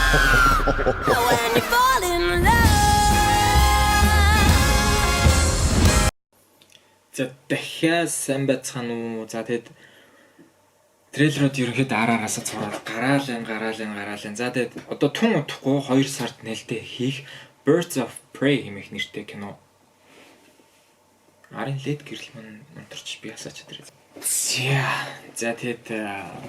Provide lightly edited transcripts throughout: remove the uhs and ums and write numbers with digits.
When you fall in love. За дахиад сайн байцгаана уу? За тэгэд трейлерүүд ерөнхийдөө араагаасаа цураад гараалын. За тэгэд одоо тун удахгүй 2 сард нээлттэй хийх Birds of Prey хэмээх нэртэй кино. Арын лед гэрэл маань унтарч би асаач чадраа. За тэгэд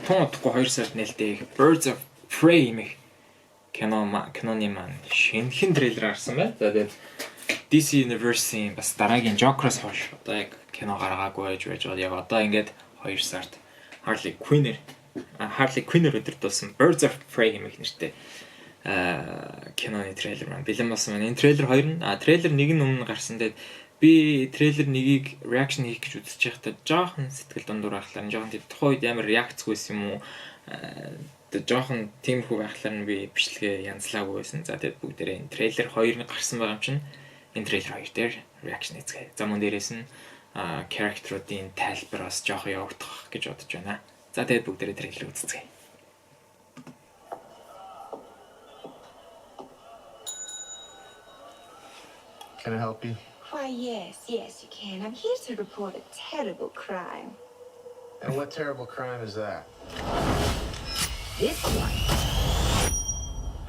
тун удахгүй 2 сард нээлттэй хийх Birds of Prey хэмээх киноны маань шинэхэн трейлер гарсан байна. За тэгэд DC Universe-ийн бас дараагийн Joker-оос хойш одоо яг кино гаргаагүй байж байгаа. Яг одоо ингээд 2 сард Harley Quinn-ээр өдөртүүлсэн Birds of Prey хэмээх нэртэй киноны трейлер маань бэлэн болсон байна. Энэ трейлер 2 нь трейлер 1 нь өмнө гарсан. Тэгээд би трейлер 1-ийг reaction хийх гэж үзэж байхдаа жоохон сэтгэл дундуур байхлаар жоохон тухайн үед ямар реакцгүй байсан юм уу? Тэгээд жоохон тиймэрхүү байхлаар нь би бичлэгээ янзлаагүй байсан. За тэгээд бүгдээрээ энэ трейлер 2 нь гарсан байгаа юм чинь энэ трейлер 2 дээр reaction хийцгээе. За мөн дээрээс нь character-уудын тайлбараас жоохон явагдах гэж бодож байна. За тэгээд бүгдээрээ трейлер үзцгээе. Can I help you? Why, yes, you can. I'm here to report a terrible crime. And what terrible crime is that? This one.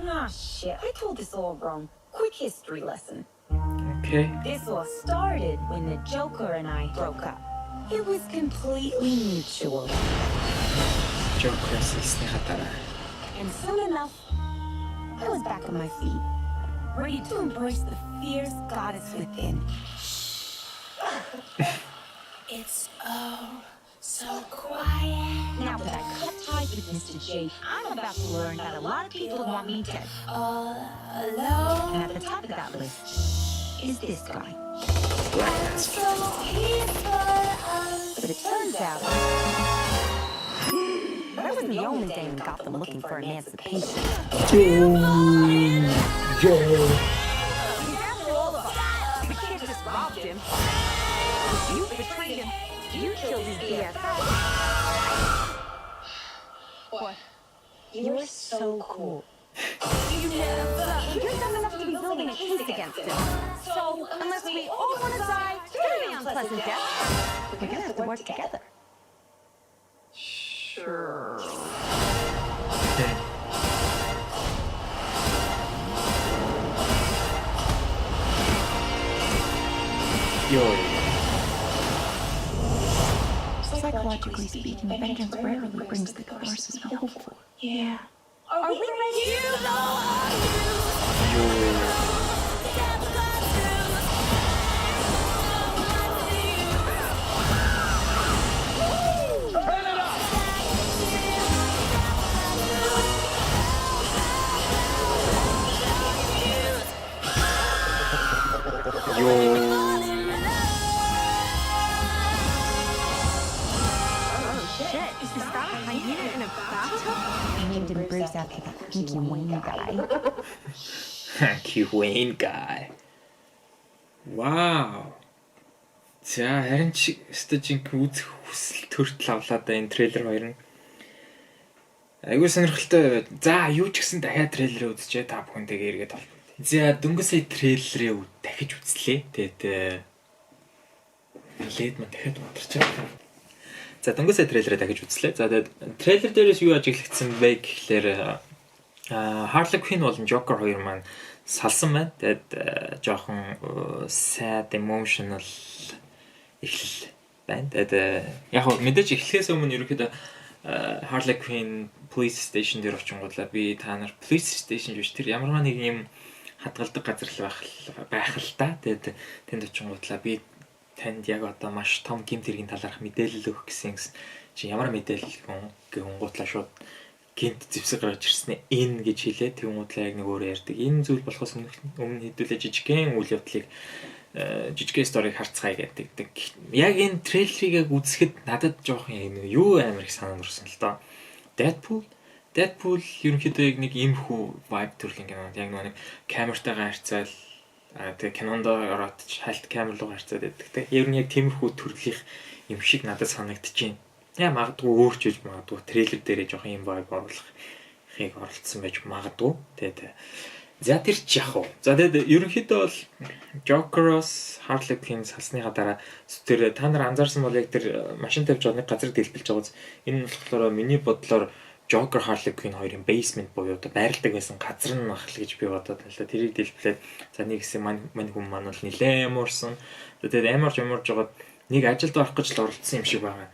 Ah, shit. I told this all wrong. Quick history lesson. Okay. This all started when the Joker and I broke up. It was completely mutual. Joker-с хэлсний хатараа. And soon enough, I was back on my feet, ready to embrace the fierce goddess within. It's so quiet. Now that I cut ties with Mr. J, I'm about to learn that a lot of people want me dead. All alone. And at the top of that list is this guy. So peaceful. But it turns out I wasn't the only thing that got them looking for emancipation. After all of us, we can't just rob him. You betrayed him. You killed his BFF. What? You're so cool. You never. You're dumb enough to be building a case against him. So, unless we all want to die very unpleasant death, we're gonna have to work together. Sure. Okay. Psychologically speaking, vengeance rarely brings the catharsis we hope for. Yeah. Are we ready? You know Shit, is that a hyena in a bathtub? I named him Bruce after that Pinky Wayne guy. Hanky Wayne guy. Wow. За харин ч стажинг үзэх хүсэл төртөл авлаа да энэ трейлер 2 нь. Айгуу сонирхолтой. За юу ч гэсэн дахиад трейлерээ үзчихээ та бүхэнтэйгээ эргээд толбоо. За дөнгөж сая трейлерээ дахиж үзлээ. Тэгээд лед мань дахиад унтарчаа. За дөнгөж сая трейлерээ дахиж үзлээ. За тэгээд трейлер дээрээс юу ажиглагдсан бэ гэхлээр Harley Quinn болон Joker 2 маань салсан байна. Тэгээд жоохон sad emotional эхлэл байна. Тэгээд яг хөө мэдээж эхлэхээс өмнө ерөөхдөө Harley Quinn police station дээр очингуудлаа би та нар police station биш тэр ямарваа нэг юм хадгалдаг газар л байх л та. Тэгээд тэнд очингуудлаа би танд яг одоо маш том гэмт хэргийн талаарх мэдээлэл өгөх гэсэн чи ямар мэдээлэл гүнгуутлаа шууд гэмт зэвсэг гарч ирсэн энэ гэж хэлээ. Тэгүнгуутлаа яг нэг өөрөө ярьдаг. Энэ зүйл болохоос өмнө хэдүүлээ жижигхэн үйл явдлыг жижигхэн сториг харцгаая гэдэг. Яг энэ трейлерыг үзэхэд надад жоохон юу амар их санаа нурсан л доо. Deadpool ерөнхийдөө яг нэг иймэрхүү vibe төрлийн кино. Яг нэг камертайгаа харьцаал тэгээ кинонд ороод хальт камер руу харьцаад байдаг. Тэг ер нь яг тиймэрхүү төрлийн юм шиг надад санагдчихээн. Яа магадгүй өөрчилж магадгүй трейлер дээрээ жоохон юм vibe оруулах хийг оролцсон байж магадгүй. Тэгээд за тэр ч яг уу. За тэгээд ерөнхийдөө бол Joker-оос Harley Quinn салсныхаа дараа тэр та нар анзаарсан бол яг тэр машин тавьж байгаа нэг газар дэлбэлж байгаа үз. Энэ нь болохоор миний бодлоор Joker Harley Quinn хоёрын basement буюу одоо байрладаг байсан газар нь байх л гэж би бодоод байна л да. Тэрийг дэлбэлээд за нэг хэсэг мань хүн маань бол нилээн ямарсан. Тэгээд ямарж жагаад нэг ажилд орох гэж л оролцсон юм шиг байгаа.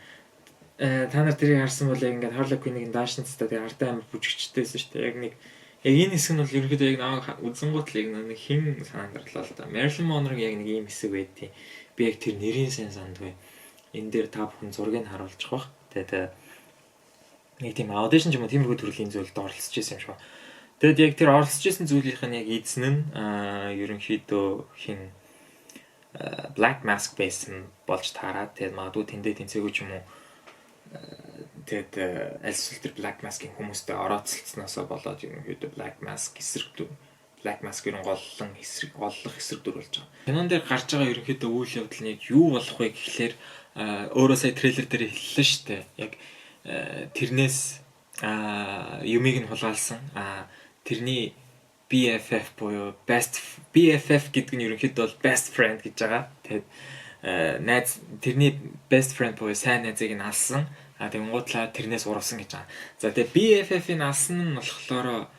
Та нар тэрийг харсан бол яг ингээд Harley Quinn-ийн даашнцтай тэгээ ардаа амар бүжигчтэйсэн шүү дээ. Яг нэг энэ хэсэг нь бол ерөнхийдөө яг нэг үзэнгуут л яг нэг хин санаандарлаа л да. Marilyn Monroe-гийн яг нэг ийм хэсэг байдیں۔ Би яг тэр нэрийн сайн сандгүй. Энэ дээр та бүхэн зургийг харуулчих бах. Тэгээд нэг тийм аудишн ч юм уу тиймэрхүү төрлийн зүйлд оролцож байсан юм шиг. Тэгэд яг тэр оролцож байсан зүйлийнх нь яг эзэн нь ерөнхийдөө хин Black Mask байсан болж таараад тэгээд магадгүй тэндээ тэнцээгүй ч юм уу. Тэгээд аль эсвэл тэр Black Mask-ийн хүмүүстэй орооцолцсноосоо болоод ерөнхийдөө Black Mask эсрэг Black Mask-ийн голлох эсрэг дүр болж байгаа. Кинон дээр гарч байгаа ерөнхийдөө үйл явдал нь яг юу болох вэ гэхлээр өөрөө сая трейлер дээр хэллээ шүү дээ. Яг тэрнээс юмыг нь хулгайлсан. Тэрний BFF буюу BFF гэдэг нь ерөнхийдөө бол best friend гэж байгаа. Тэгээд найз тэрний best friend буюу сайн найзыг нь алсан. Тэгэнгүүтлээ тэрнээс урвсан гэж байгаа. За тэгээ BFF-ийн алсан нь болохоор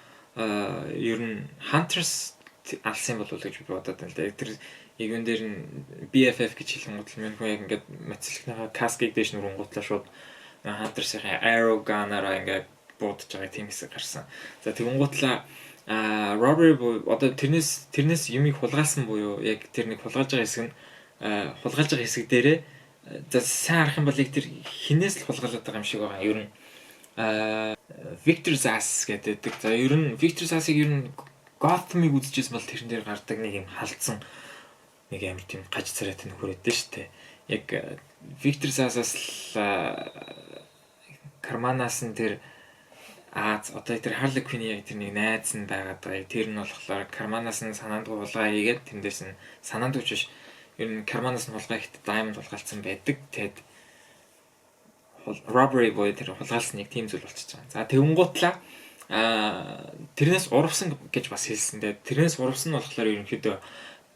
ер нь Hunters алсан болов уу гэж би бодоод байна л да. Тэр эгэн дээр нь BFF гэж хэлэнгүүтэл минь хүн яг ингээд мацлахныхаа каскыг дээш нүрэнгүүтлээ шууд Hunters-ийн arrow gun-аараа ингээд буудаж байгаа тийм хэсэг гарсан. За тэгэнгүүтлээ robbery одоо тэрнээс юмыг хулгайлсан буюу яг тэр нэг хулгайлж байгаа хэсэг дээрээ за сайн харах юм бол яг тэр хинээс л хулгайлаад байгаа юм шиг байгаа. Ер нь Victor Zsasz гэдэг. За ер нь Victor Zsasz-ыг ер нь Gotham-ыг үзчихсэн бол тэрэн дээр гардаг нэг юм халдсан нэг амар тийм гаж царайтай нөхөрөөдөө шүү дээ. Яг Victor Zsasz-аас Карманаас нь тэр одоо тэр Harley Quinn-ийн яг тэр нэг найз нь байгаад байгаа. Тэр нь болохоор Карманаас нь санаандгүй хулгай хийгээд тэндээс нь санаандгүй биш ер нь Карманаас нь хулгай хийхэд Diamond хулгайлсан байдаг. Тэгээд robbery буюу тэр хулгайлсан нэг тийм зүйл болчихж байгаа. За тэгэнгуутлаа тэрнээс урвсан гэж бас хэлсэн. Тэгээд тэрнээс урвсан нь болохоор ерөнхийдөө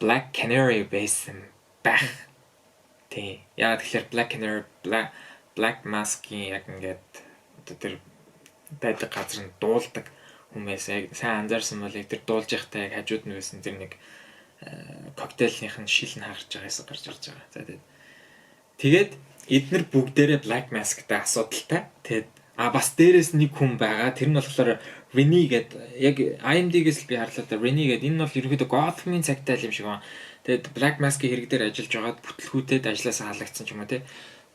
Black Canary байсан байх. Тий. Яа тэгэхээр Black Canary Black Mask-ийн яг ингээд одоо тэр байдаг газар нь дуулдаг хүмүүс яг сайн анзаарсан бол яг тэр дуулж байхдаа яг хажууд нь байсан тэр нэг коктейлийнх нь шил нь хаарч байгаа хэсэг гарч ирж байгаа. За тэгээд эднэр бүгдээрээ Black Mask-тай асуудалтай. Тэгээд бас дээрээс нэг хүн байгаа. Тэр нь болохоор Rennie гэдэг яг IMDb-гээс л би харлаа да. Rennie гэдэг энэ бол ерөнхийдөө Gotham-ийн цагтай юм шиг байна. Тэгээд Black Mask-ийн хэрэг дээр ажиллаж байгаад бүтлгүүтэд ажилласаа халагдсан ч юм уу те.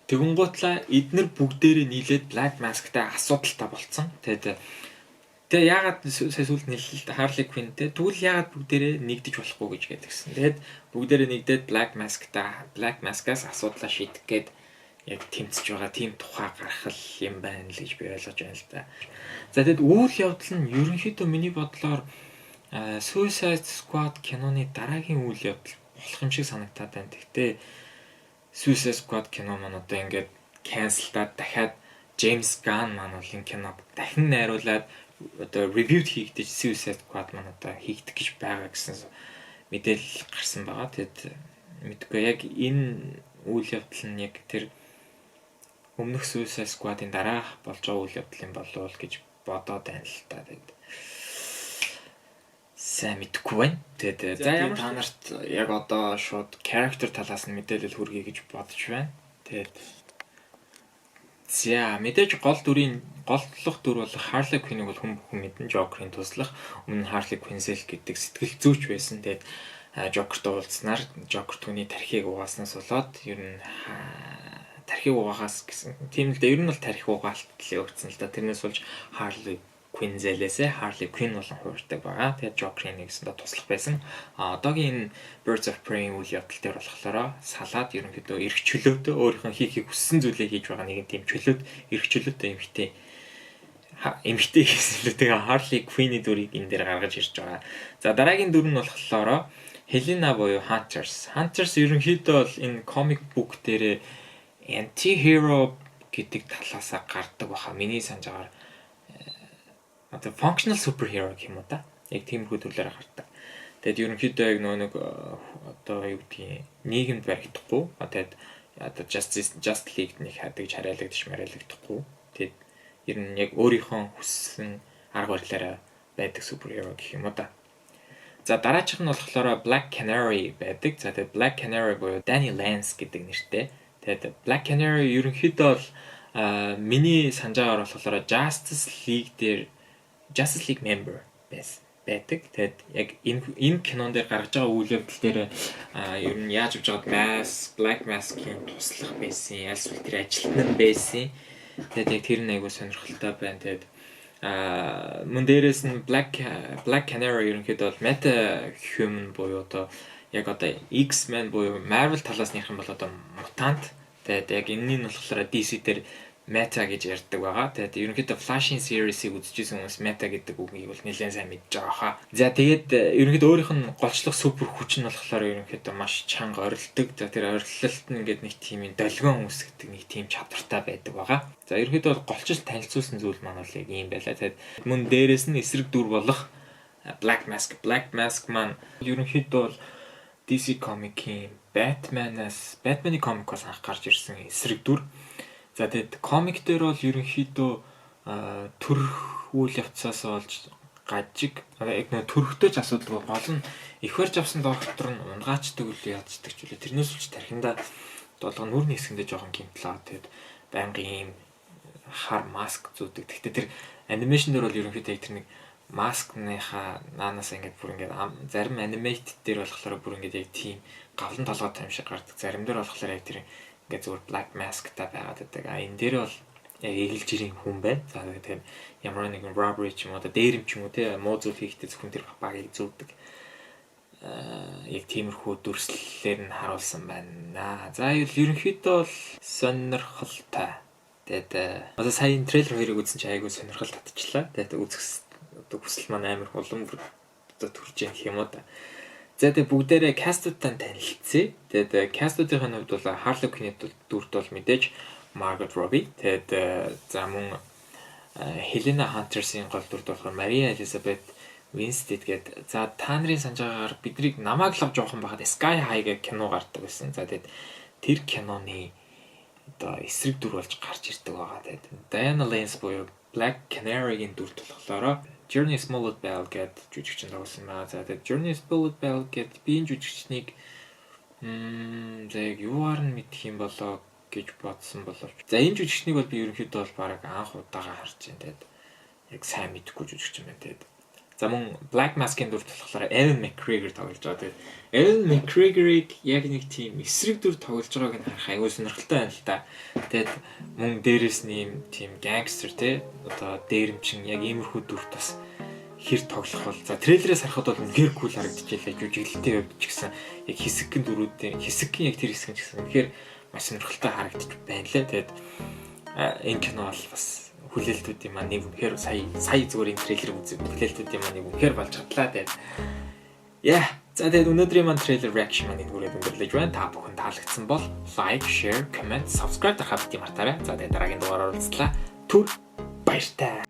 Тэгэнгуутлаа эднэр бүгдээрээ нийлээд Black Mask-тай асуудалтай болцсон. Тэгээд яагаад сүүлд нийлэлд Harley Quinn-тэй тэгвэл яагаад бүгдээрээ нэгдэж болохгүй гэж гэдгсэн. Тэгээд бүгдээрээ нэгдээд Black Mask-аас асуудлаа шийдэх гээд яг тэмцэж байгаа тийм тухай гаргах юм байна л гэж би ойлгож байна л да. За тэгэд үйл явдал нь ерөнхийдөө миний бодлоор Suicide Squad киноны дараагийн үйл явдал болох юм шиг санагтаад байна. Гэхдээ Suicide Squad кино маань одоо ингээд cancelдаад дахиад James Gunn маань бол энэ киног дахин найруулад одоо review хийгдэж Suicide Squad маань одоо хийгдэх гэж байгаа гэсэн мэдээлэл гарсан байгаа. Тэгэд мэдгүй яг энэ үйл явдал нь яг тэр өмнөх Suicide Squad-ын дараах болж байгаа үйл явдал юм болов уу гэж бодоод байна л та. Тэгэд сайн мэдгүй байна. Тэгээд за ямар та нарт яг одоо шууд character талаас нь мэдээлэл хүргэе гэж бодож байна. Тэгээд за мэдээж голлох дүр бол Harley Quinn-ийг бол хүн мэдэн Joker-ын туслах өмнө Harley Quinn-сэл гэдэг сэтгэл зүйч байсан. Тэгээд Joker-тай уулзнаар Joker түүний тархийг угааснаас болоод ер нь тархийг угаагаас гэсэн тийм л да ер нь бол тархи угаалт л өгсөн л да. Тэрнээс болж Harley Quinn зэлээсээ Harley Quinn болон хуурдаг байгаа. Тэгээд Joker-ийн нэгсэндээ туслах байсан. Одоогийн Birds of Prey үйл явдал дээр болохоор салаад ерөнхийдөө эрх чөлөөтэй өөрийнхөө хийхийг хүссэн зүйлээ хийж байгаа нэг тийм эрх чөлөөтэй эмэгтэй гэсэн л тэгээ Harley Quinn-ийн дүрийг энэ дээр гаргаж ирж байгаа. За дараагийн дүр нь болохоор Helena буюу Hunters. Hunters ерөнхийдөө бол энэ comic book дээр anti-hero гэдэг талаасаа гардаг баха. Миний санджаар одоо functional superhero гэх юм уу та. Яг тиймэрхүү төрлөөр гардаг. Тэгээд ерөнхийдөө яг нэг одоо юу гэдгийг нийгэмд баригдахгүй. Тэгээд одоо Just League нэг хадагч хараалагдахгүй. Тэгээд ер нь яг өөрийнхөө хүссэн арга барилаараа байдаг superhero гэх юм уу та. За дараачих нь болохоор Black Canary байдаг. За тэгээд Black Canary буюу Danny Lance гэдэг нэртэй. Тэгээд Black Canary ерөнхийдөө бол миний санджаагаар болохоор Justice League member байдаг. Тэгээд яг энэ кинон дээр гаргаж байгаа үйл явдал дээр ер нь яаж явж байгаад Black Mask-ийн туслах байсан, аль эсвэл тэр ажилтнаа байсан. Тэгээд яг тэр нь айгуу сонирхолтой байна. Тэгээд мөн дээрээс нь Black Canary ерөнхийдөө бол meta human буюу одоо яг одоо X-Men буюу Marvel талаас нь ярих юм бол одоо mutant. Тэгээд яг энэний нь болохоор DC дээр meta гэж ярьдаг байгаа. Тэгээд ерөнхийдөө Flash-ийн series-ийг үзчихсэн хүмүүс meta гэдэг үгийг бол нэлээд сайн мэдж байгаа хаа. За тэгээд ерөнхийдөө өөрийнх нь голчлох супер хүч нь болохоор ерөнхийдөө маш чанга орилдог. За тэр орилолт нь ингээд нэг тийм долгион үүсгдэг нэг тийм чадвартай байдаг байгаа. За ерөнхийдөө бол голчилж танилцуулсан зүйл маань бол яг ийм байлаа. Тэгээд мөн дээрээс нь эсрэг дүр болох Black Mask маань ерөнхийдөө бол DC Comics-ийн Batman-ийн комикоос анх гарч ирсэн эсрэг дүр. За тэгээд комик дээр бол ерөнхийдөө төрх үйл явцаас олж гажиг яг нэг төрхтэй ч асуудалгүй гол нь их барьж авсан доктор нь унгаачдаг үл яддаг ч үлээ тэрнээс үлч тархинда долгон нүрийн хэсгэндээ жоохон гимтлаа. Тэгээд байнгын ийм хар маск зүүдэг. Гэхдээ тэр анимашн дээр бол ерөнхийдөө тэр нэг маскныхаа наанаас ингээд бүр ингээд зарим анимейт дээр болохоор бүр ингээд яг тийм гавлан толгойтой юм шиг гардаг. Зарим дээр болохоор яг тэр ингээд зүгээр Black Mask та байгаад байдаг. Энэ дээр бол яг эгэлж ирийн хүн байна. За тэгээд ямар нэгэн robbery ч юм уу дээрэм ч юм уу те муу зүйл хийхдээ зөвхөн тэр багийг зүүдэг. Яг тиймэрхүү дүрслэлээр нь харуулсан байна. За ерөнхийдөө бол сонирхолтой. Тэгээд одоо сая энэ трейлер хоёрыг үзсэн чи айгүй сонирхол татчихлаа. Тэгээд үзэх одоо хүсэл маань амар улам одоо төрж яах юм уу та. За тэгээд бүгдээрээ кастуудтай танилцъя. Тэгээд кастуудын хувьд бол Harley Quinn-ийн дүрт бол мэдээж Margot Robbie. Тэгээд за мөн Helena Hunter-ийн гол дүрт болохоор Maria Elizabeth Winstead гэдэг. За та нарын санаж байгаагаар биднийг намайг лав жоохон байхад Sky High гэх кино гардаг байсан. За тэгээд тэр киноны одоо эсрэг дүр болж гарч ирдэг байгаа. Тэгээд Diana Lance буюу Black Canary-ийн дүрт болохоор Journey Smollett Bell гэдэг жүжигчин тоглосон байна. За тэгээд Journey Smollett Bell гэдэг би энэ жүжигчнийг за яг юугаар нь мэдэх юм болоо гэж бодсон боловч. За энэ жүжигчнийг бол би ерөнхийдөө бол баг анх удаага харж байна. Тэгээд яг сайн мэдэхгүй жүжигчин байна. Тэгээд за мөн Black Mask-ийн дүрт болохоор Ewan McGregor тоглож байгаа. Тэгээд Ewan McGregor-ыг яг нэг тийм эсрэг дүр тоглож байгааг нь харах аюул сонирхолтой байна л да. Тэгээд мөн дээрээс нь юм тийм гангстер те одоо дээрэмчин яг иймэрхүү дүрт бас хэр тоглох бол за трейлерээс харахад бол үнэхээр кул харагдчихлаа. Жүжиглэлтийн хувьд ч гэсэн яг хэсэгхэн дүрүүдийн хэсэгхэн яг тэр хэсэг нь ч гэсэн үнэхээр маш сонирхолтой харагдчих байна лээ. Тэгээд энэ кино бол бас хүлээлтүүдийн маань нэг үнэхээр сая зүгээр энэ трейлер үзээд хүлээлтүүдийн маань нэг үнэхээр болж чадлаа. Тэгээд за тэгээд өнөөдрийн маань трейлер reaction маань энэ хүрээд өндөрлөж байна. Та бүхэн таалагдсан бол like, share, comment, subscribe дарахад мартаарай. За тэгээд дараагийн дугаараар уулзлаа. Түр баяртай.